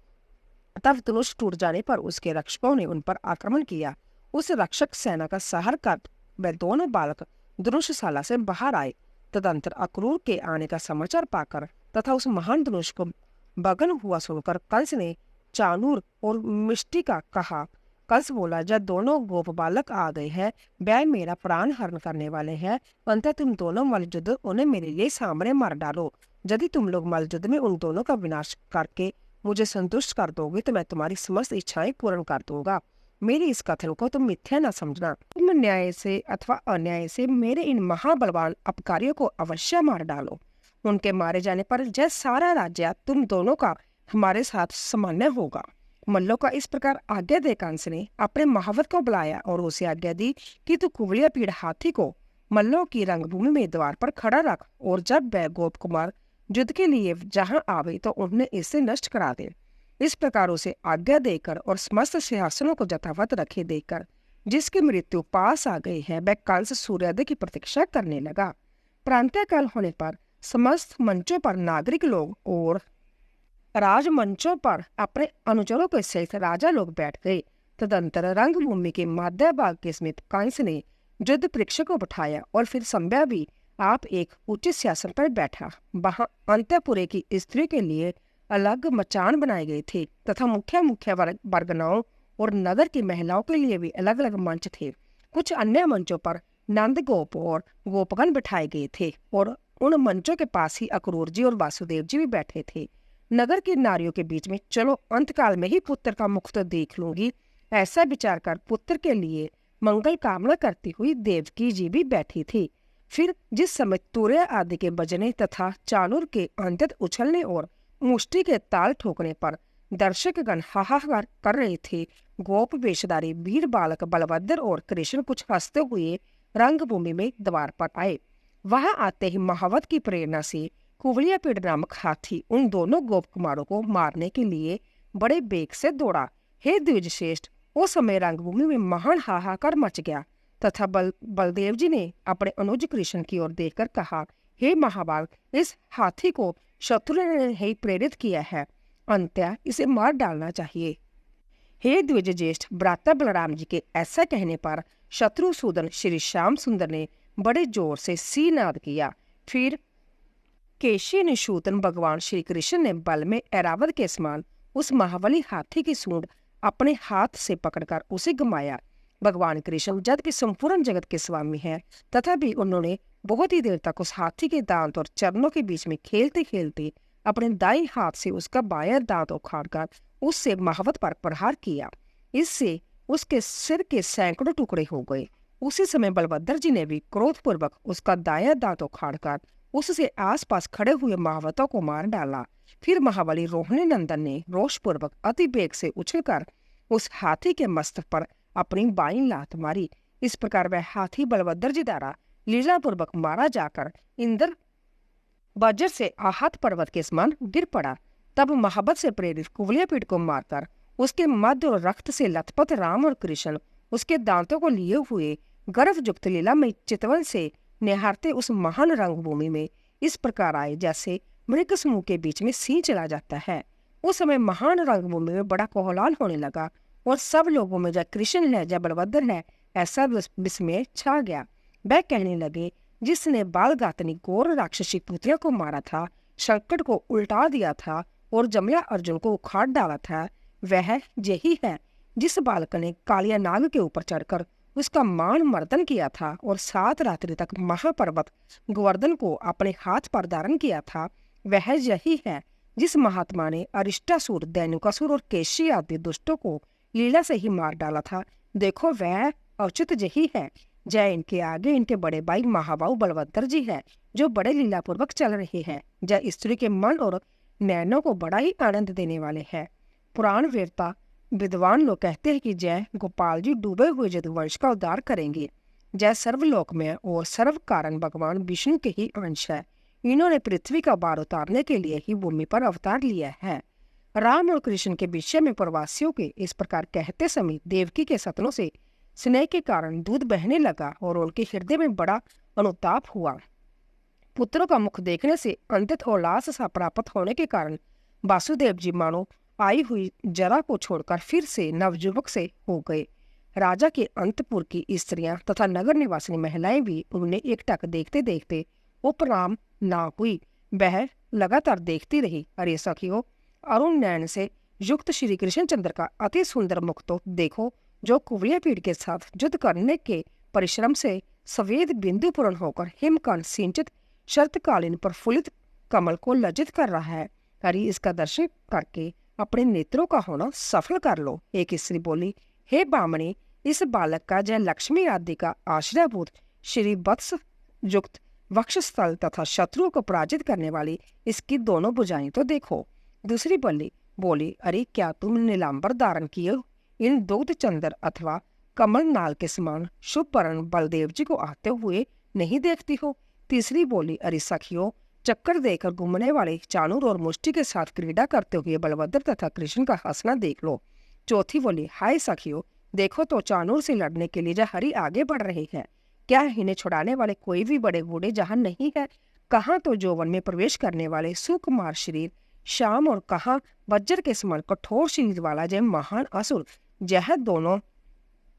तब धनुष टूट जाने पर उसके रक्षकों ने उन पर आक्रमण किया। उस रक्षक सेना का सहर कर वह दोनों बालक धनुषशाला से बाहर आए। तदंतर अक्रूर के आने का समाचार पाकर तथा उस महान धनुष को भग्न हुआ सुनकर कंस ने चाणूर और मिष्टी का कहा। कंस बोला, जब दोनों गोप बालक आ गए हैं, वह मेरा प्राण हरण करने वाले हैं। अंततः तुम दोनों मल्लयुद्ध उन्हें मेरे लिए सामने मार डालो। यदि तुम लोग मल्लयुद्ध में उन दोनों का विनाश करके मुझे संतुष्ट कर दोगे तो मैं तुम्हारी समस्त इच्छाएं पूर्ण कर दूंगा। मेरे इस कथन को तुम मिथ्या न समझना। तुम न्याय से अथवा अन्याय से मेरे इन महाबलवान अपकारियों को अवश्य मार डालो। उनके मारे जाने पर जय सारा राज्य तुम दोनों का हमारे साथ सामान्य होगा। मल्लों का इस प्रकार आज्ञा दे कंस ने अपने महावत को बुलाया और उसे आज्ञा दी कि तू कुवलिया पीड़ हाथी को मल्लों की रंगभूमि में द्वार पर खड़ा रख और जब वह गोप कुमार युद्ध के लिए जहां आवे तो उन्हें इससे नष्ट करा दे। इस प्रकार उसे आज्ञा देकर और समस्त सिंहासनों को यथावत रखे देकर जिसकी मृत्यु पास आ गई है वह कंस सूर्योदय की प्रतीक्षा करने लगा। प्रांतःकाल होने पर समस्त मंचों पर नागरिक लोग और राजमंचों पर अपने अनुचरों के सहित राजा लोग बैठ गए। तदंतर रंगभूमि के मध्य भाग के समीप कंस ने युद्ध परीक्षक को बैठाया और फिर संभ्या भी आप एक उचित सिंहासन पर बैठा। वहां अंतःपुरे की स्त्री के लिए अलग मचान बनाए गए थे तथा मुख्य वर्गनाओं और नगर की महिलाओं के लिए भी अलग अलग मंच थे। कुछ अन्य मंचों पर नंद गोप और गोपगण बिठाए गए थे और उन मंचों के पास ही अक्रूर जी और वासुदेव जी भी बैठे थे। नगर की नारियों के बीच में चलो अंतकाल में ही पुत्र का मुख तो देख लूंगी, ऐसा विचार कर पुत्र के लिए मंगल कामना करती हुई देवकी जी भी बैठी थी। फिर जिस समय तुरैया आदि के बजने तथा चाणूर के अंतत उछलने और मुष्टि के ताल ठोकने पर दर्शकगण हाहाकार कर रहे थे, गोप वेशधारी वीर बालक बलभद्र और कृष्ण कुछ हंसते हुए रंगभूमि में द्वार पर आए। वहां आते ही महावत की प्रेरणा से कुवलिया पीड़ नामक हाथी उन दोनों गोप कुमारों को मारने के लिए बड़े बेग से दौड़ा। हे द्विज श्रेष्ठ, उस समय रंगभूमि में महान हाहाकार मच गया तथा बलदेव जी ने अपने अनुज कृष्ण की ओर देखकर कहा, हे महाबाग, इस हाथी को शत्रु ने ही प्रेरित किया है, अंततः इसे मार डालना चाहिए। हे द्विज ज्येष्ठ भ्राता बलराम जी के ऐसा कहने पर शत्रुसूदन श्री श्याम सुंदर ने बड़े जोर से सीनाद किया। फिर केशी निशूदन भगवान श्री कृष्ण ने बल में ऐरावत के समान उस महाबली हाथी की सूंड अपने हाथ से पकड़कर उसे घुमाया। भगवान कृष्ण जबकि संपूर्ण जगत के स्वामी हैं, तथा भी उन्होंने बहुत ही देर तक उस हाथी के दांत और चरणों के बीच में खेलते खेलते अपने दाएं हाथ से उसका बायां दांत उखाड़कर उससे महावत पर प्रहार किया। इससे उसके सिर के सैकड़ों टुकड़े हो गए। उसी समय बलभद्र जी ने भी क्रोधपूर्वक उसका दायां दांत उखाड़कर उससे आसपास खड़े हुए महावतों को मार डाला। फिर महाबली रोहिणी नंदन ने रोषपूर्वक अति वेग से उछलकर उस हाथी के मस्तक पर अपनी बाईं लात मारी। इस प्रकार वह हाथी बलभद्र जी द्वारा लीलापूर्वक मारा जाकर इंद्र वज्र से आहत पर्वत के समान गिर पड़ा। तब मोहब्बत से प्रेरित कुवलयापीठ को मारकर उसके मध्य और रक्त से लथपथ राम और कृष्ण उसके दांतों को लिए हुए गर्भयुक्त लीलामय चितवन से निहारते उस महान रंगभूमि में इस प्रकार आए जैसे मृग समूह के बीच में सिंह चला जाता है। उस समय महान रंगभूमि में बड़ा कोलाहल होने लगा और सब लोगों में जब कृष्ण है जब बलभद्र है ऐसा विस्मय छा गया। वह कहने लगे, जिसने बालगातनी गौर राक्षसी पुत्रिया को मारा था, संकट को उल्टा दिया था और जमला अर्जुन को उखाड़ डाला था, वह यही है। जिस बालक ने कालिया नाग के ऊपर चढ़कर उसका मान मर्दन किया था और 7 रात्रि तक महापर्वत गोवर्धन को अपने हाथ पर धारण किया था, वह यही है। जिस महात्मा ने अरिष्टासुर, दैनुकासुर और केशी आदि दुष्टों को लीला से ही मार डाला था, देखो वह औचित यही है। जय इनके आगे इनके बड़े भाई महाबाहु बलभद्र जी है, जो बड़े लीलापूर्वक चल रहे हैं। जय स्त्री के मन और नैनों को बड़ा ही आनंद देने वाले हैं। पुराण वीरता विद्वान लोग कहते हैं कि जय गोपाल जी डूबे हुए यदुवंश का उद्धार करेंगे। जय सर्वलोक में और सर्व कारण भगवान विष्णु के ही अंश है। इन्होंने पृथ्वी का भार उतारने के लिए ही भूमि पर अवतार लिया है। राम और कृष्ण के विषय में प्रवासियों के इस प्रकार कहते समय देवकी के सतनों से स्नेह के कारण दूध बहने लगा और उनके हृदय में बड़ा अनुताप हुआ। पुत्रों का मुख देखने से अंतित उल्लास सा प्राप्त होने के कारण वासुदेव जी मानो आई हुई जरा को छोड़कर फिर से नवयुवक से हो गए। राजा के अंतपुर की स्त्रियां तथा नगर निवासी महिलाएं भी उन्हें एकटक देखते देखते उपराम ना हुई। वह लगातार देखती रही। अरे सखियों, अरुण नयन से युक्त श्री कृष्णचंद्र का अति सुंदर मुख तो देखो, जो कुवलयापीठ के साथ युद्ध करने के परिश्रम से सफेद बिंदु पूर्ण होकर हिमकण सिंचित शरतकालीन प्रफुल्लित कमल को लज्जित कर रहा है। अरे इसका दर्शन करके अपने नेत्रों का होना सफल कर लो। एक स्त्री बोली, हे बामणी, इस बालक का जय लक्ष्मी आदि का आश्रयभूत श्री वत्स युक्त वक्षस्थल तथा शत्रुओं को पराजित करने वाली इसकी दोनों भुजाएं तो देखो। दूसरी बोली, अरे क्या तुम नीलांबर धारण किए इन दुग्ध चंद्र अथवा कमल नाल के समान शुभ वर्ण बलदेव जी को आते हुए नहीं देखती हो? तीसरी बोली, अरे सखियों, चक्कर देकर घूमने वाले चाणूर और मुष्टि के साथ क्रीड़ा करते हुए बलभद्र तथा कृष्ण का हंसना देख लो। चौथी बोली, हाय सखियों, देखो तो चाणूर से लड़ने के लिए हरि आगे बढ़ रहे हैं। क्या इन्हें छुड़ाने वाले कोई भी बड़े बूढ़े जहां नहीं है? कहाँ तो यौवन में प्रवेश करने वाले सुकुमार शरीर श्याम और कहाँ वज्र के समान कठोर शरीर वाला जय महान असुर। यह दोनों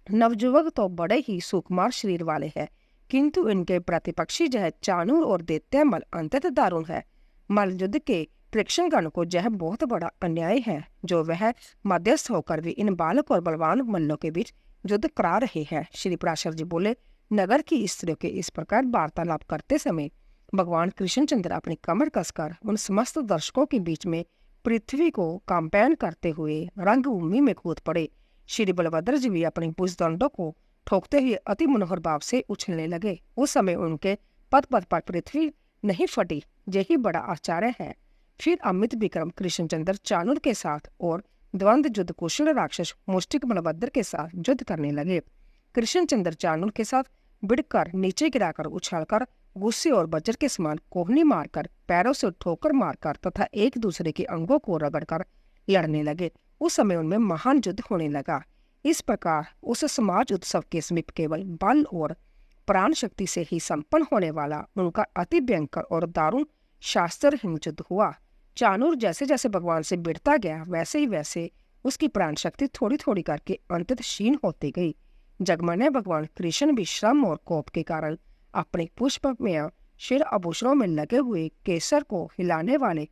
नवयुवक तो बड़े ही सुकुमार शरीर वाले हैं, किंतु इनके प्रतिपक्षी जह चाणूर और दैत्य मल अंतत दारुण है। मल युद्ध के प्रेक्षणगण को यह बहुत बड़ा अन्याय है, जो वह मध्यस्थ होकर भी इन बालक और बलवान मल्लों के बीच युद्ध करा रहे हैं। श्री पराशर जी बोले, नगर की स्त्रियों के इस प्रकार वार्तालाप करते समय भगवान कृष्णचंद्र अपनी कमर कसकर उन समस्त दर्शकों के बीच में पृथ्वी को कांपैन करते हुए रंगभूमि में कूद पड़े। श्री बलभद्र जी भी अपनी भुजदंडों को ठोकते हुए अति मनोहर भाव से उछलने लगे। उस समय उनके पद पद पर पृथ्वी नहीं फटी, यही बड़ा आश्चर्य है। फिर अमित विक्रम कृष्णचंद्र चाणूर के साथ और द्वंद्व युद्ध कुशल राक्षस मुष्टिक बलभद्र के साथ युद्ध करने लगे। कृष्णचंद्र चाणूर के साथ बिड़कर नीचे गिराकर उछालकर गुस्से और वज्र के समान कोहनी मारकर पैरों से ठोकर मारकर तथा एक दूसरे के अंगों को रगड़कर लड़ने लगे। उस समय उनमें महान युद्ध होने लगा। इस प्रकार उस समाज उत्सव के समीप केवल बल और प्राण शक्ति से ही संपन्न होने वाला उनका अति भयंकर और दारुण शास्त्रहीन युद्ध हुआ। चाणूर जैसे जैसे भगवान से भिड़ता गया वैसे ही वैसे उसकी प्राण शक्ति थोड़ी थोड़ी करके अंततः क्षीण होती गई। जगमने भगवान कृष्ण भी श्रम और कोप के कारण अपने पुष्पमय शिर आभूषणों में लगे हुए केसर को हिलाने वाले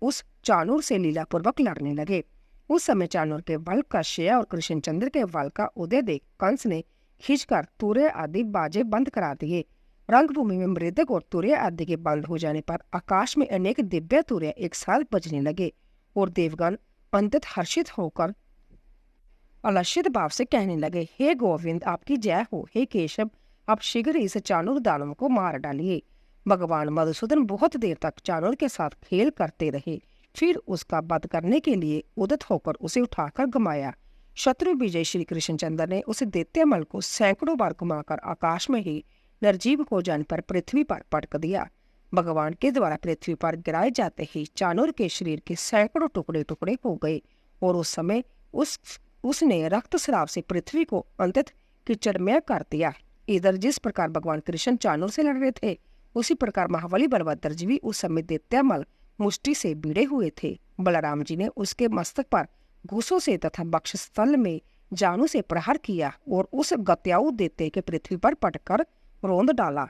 उस चाणूर से लीलापूर्वक लड़ने लगे। उस समय चाणूर के बल का क्षय और कृष्णचंद्र के बल का उदय देख कंस ने खींचकर तुरय आदि बाजे बंद करा दिए। रंगभूमि में मृदक और तुरय आदि के बंद हो जाने पर आकाश में अनेक दिव्य तुरय एक साथ बजने लगे और देवगण अंततः हर्षित होकर अलक्षित भाव से कहने लगे, हे गोविंद आपकी जय हो। हे केशव आप शीघ्र इस चाणूर दानव को मार डालिए। भगवान मधुसूदन बहुत देर तक चाणूर के साथ खेल करते रहे, फिर उसका वध करने के लिए उद्यत होकर उसे उठाकर घुमाया। शत्रु विजय श्री कृष्णचंद्र ने उस दैत्यमल को सैकड़ों बार घुमाकर आकाश में ही निर्जीव हो जाने पर पृथ्वी पर पटक दिया। भगवान के द्वारा पृथ्वी पर गिराए जाते ही चाणूर के शरीर के सैकड़ों टुकड़े टुकड़े हो गए और उस समय उसने रक्त स्राव से पृथ्वी को अंततः कीचड़मय कर दिया। इधर जिस प्रकार भगवान कृष्ण चाणूर से लड़ रहे थे, उसी प्रकार महाबली बलभद्र जी भी उस समय दैत्यमल मुष्टि से भिड़े हुए थे। बलराम जी ने उसके मस्तक पर घूसों से तथा वक्षस्थल में जानू से प्रहार किया और उस गत्याऊ दैत्य के पृथ्वी पर पटकर रोंद डाला।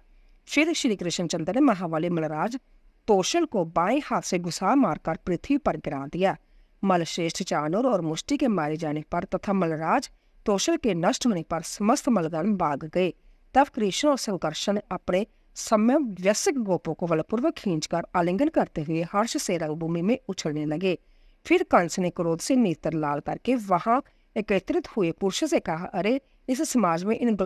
फिर श्री कृष्णचंद्र ने महाबली मलराज तोषल को बाएं हाथ से घुसा मारकर पृथ्वी पर गिरा दिया। मलश्रेष्ठ चाणूर और मुष्टि के मारे जाने पर तथा मलराज तोषल के नष्ट होने पर समस्त मलगण भाग गए। तब कृष्ण और संकर्षण अपने सम्य व्यस्क गोपों को बलपूर्वक खींचकर आलिंगन करते हुए हर्ष से रंगभूमि में उछलने लगे। फिर कंस ने क्रोध से नेत्र लाल करके वहां एकत्रित हुए पुरुषों से कहा, अरे इस समाज में इन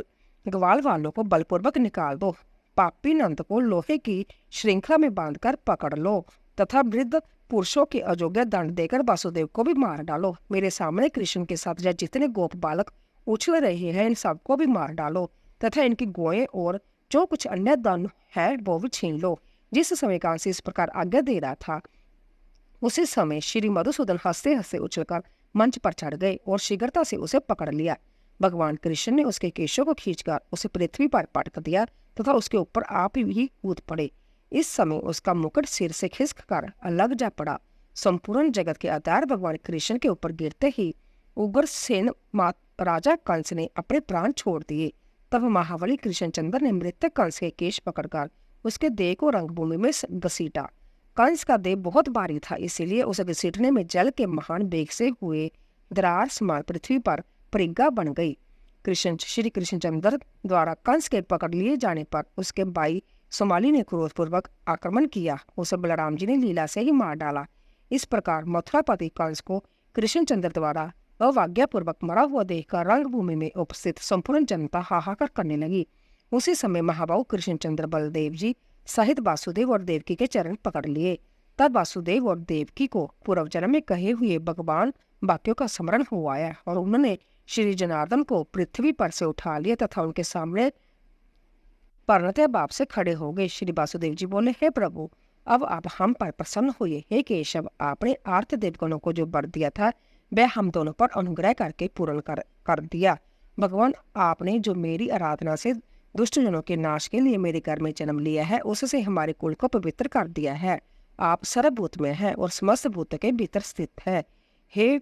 ग्वाल वालों को बलपूर्वक निकाल दो, पापी नंद को लोहे की श्रृंखला में बांधकर पकड़ लो तथा वृद्ध पुरुषों के अयोग्य दंड देकर वासुदेव को भी मार डालो। मेरे सामने कृष्ण के साथ जितने गोप बालक उछल रहे हैं, इन सबको भी मार डालो तथा इनकी गोएं और जो कुछ अन्य धन है वो भी छीन लो। जिस समय कंस इस प्रकार आज्ञा दे रहा था, उसी समय श्री मधुसूदन हंसते हंसते उछलकर मंच पर चढ़ गए और शीघ्रता से उसे पकड़ लिया। भगवान कृष्ण ने उसके केशों को खींचकर उसे पृथ्वी पर पटक दिया तथा उसके ऊपर आप ही कूद पड़े। इस समय उसका मुकुट सिर से खिसक कर अलग जा पड़ा। संपूर्ण जगत के आधार भगवान कृष्ण के ऊपर गिरते ही उग्रसेन राजा कंस ने अपने प्राण छोड़ दिए। तब महाबली कृष्णचंद्र ने मृतक कंस के केश पकड़कर उसके देह को रंगभूमि में घसीटा। कंस का देह बहुत भारी था, इसीलिए उसे घसीटने में जल के महान वेग से हुए दरार समान पृथ्वी पर परिज्ञा बन गई। श्री कृष्णचंद्र द्वारा कंस के पकड़ लिए जाने पर उसके भाई सोमाली ने क्रोधपूर्वक आक्रमण किया। उसे बलराम जी ने लीला से ही मार डाला। इस प्रकार मथुरापति कंस को कृष्णचंद्र द्वारा अवाज्ञापूर्वक मरा हुआ देखकर रंगभूमि में उपस्थित संपूर्ण जनता हाहाकार करने लगी। उसी समय महाबाहु कृष्णचंद्र बलदेव जी सहित वासुदेव और देवकी के चरण पकड़ लिए। तब वासुदेव और देवकी को पूर्व जन्म में कहे हुए भगवान वाक्यों का स्मरण हो आया और उन्होंने श्री जनार्दन को पृथ्वी पर से उठा लिया तथा उनके सामने परनतः बाप से खड़े हो गए। श्री वासुदेव जी बोले, हे प्रभु अब आप हम पर प्रसन्न हुए। हे केशव आपने आर्त देवगणों को जो वर दिया था वह हम दोनों पर अनुग्रह करके पूर्ण कर दिया। भगवान आपने जो मेरी आराधना से दुष्टजनों के नाश के लिए मेरे घर में जन्म लिया है, उससे हमारे कुल को पवित्र कर दिया है। आप सर्वभूत में हैं और समस्त भूत के भीतर स्थित है। हे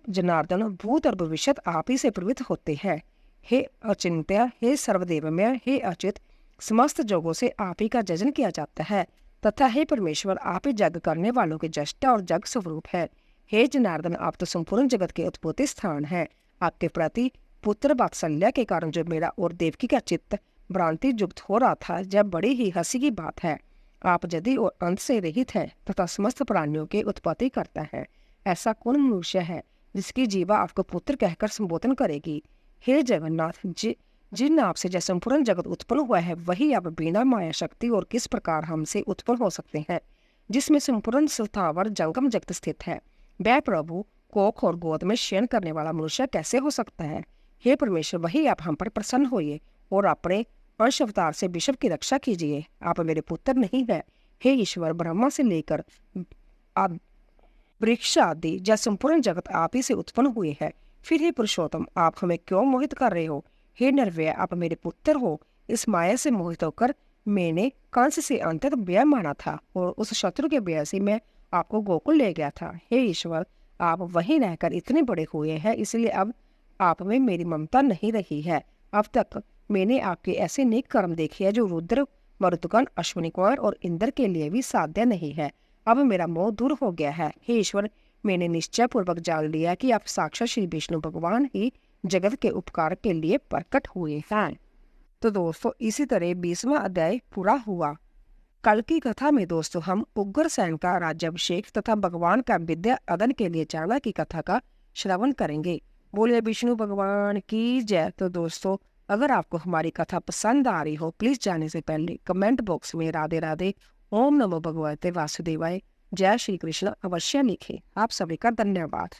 जनार्दन भूत और भविष्य आप ही से प्रवृत्त होते हैं। हे अचिंत्य, हे सर्वदेवमय, हे अचित, समस्त जोगों से आप ही का जजन किया जाता है तथा हे परमेश्वर आप ही जग करने वालों के जष्टा और जग स्वरूप है। हे जनार्दन आप तो संपूर्ण जगत के उत्पत्ति स्थान है। आपके प्रति पुत्र वात्सल्य के कारण जो मेरा और देवकी का चित्त भ्रांति युक्त हो रहा था, जब बड़ी ही हंसी की बात है। आप जदि और अंत से रहित है तथा समस्त प्राणियों के उत्पत्ति करता है। ऐसा कौन मनुष्य है जिसकी जीवा आपको पुत्र कहकर संबोधन करेगी। हे जगन्नाथ, जिन आपसे जैसे संपूर्ण जगत उत्पन्न हुआ है, वही आप बिना माया शक्ति और किस प्रकार हमसे उत्पन्न हो सकते हैं, जिसमें संपूर्ण स्थावर जंगम जगत स्थित है। वह प्रभु कोख और गोद में शयन करने वाला मनुष्य कैसे हो सकता है। हे परमेश्वर, वही आप हम पर प्रसन्न होइए और अपने अंश अवतार से विश्व की रक्षा कीजिए। आप मेरे पुत्र नहीं है। हे ईश्वर, ब्रह्मा से लेकर वृक्ष आदि जब संपूर्ण जगत आप ही से उत्पन्न हुए है। फिर हे पुरुषोत्तम, आप हमें क्यों मोहित कर रहे हो। हे नरव्यय, आप मेरे पुत्र हो। इस माया से मोहित होकर मैंने कंस से अंततः व्यय माना था और उस शत्रु के व्यय से मैं आपको गोकुल ले गया था। हे ईश्वर, आप वहीं रहकर इतने बड़े हुए हैं, इसलिए अब आप में मेरी ममता नहीं रही है। अब तक मैंने आपके ऐसे नेक कर्म देखे हैं जो रुद्र, मरुतगण, अश्विनी कुमार और इंद्र के लिए भी साध्य नहीं है। अब मेरा मोह दूर हो गया है। हे ईश्वर, मैंने निश्चय पूर्वक जान लिया कि आप साक्षात श्री विष्णु भगवान ही जगत के उपकार के लिए प्रकट हुए हैं। तो दोस्तों, इसी तरह 20वां अध्याय पूरा हुआ। कल की कथा में दोस्तों हम उग्रसेन का राज्याभिषेक तथा भगवान का विद्या अदन के लिए चावला की कथा का श्रवण करेंगे। बोले विष्णु भगवान की जय। तो दोस्तों, अगर आपको हमारी कथा पसंद आ रही हो, प्लीज जाने से पहले कमेंट बॉक्स में राधे राधे, ओम नमो भगवते वासुदेवाय, जय श्री कृष्ण अवश्य लिखें। आप सभी का धन्यवाद।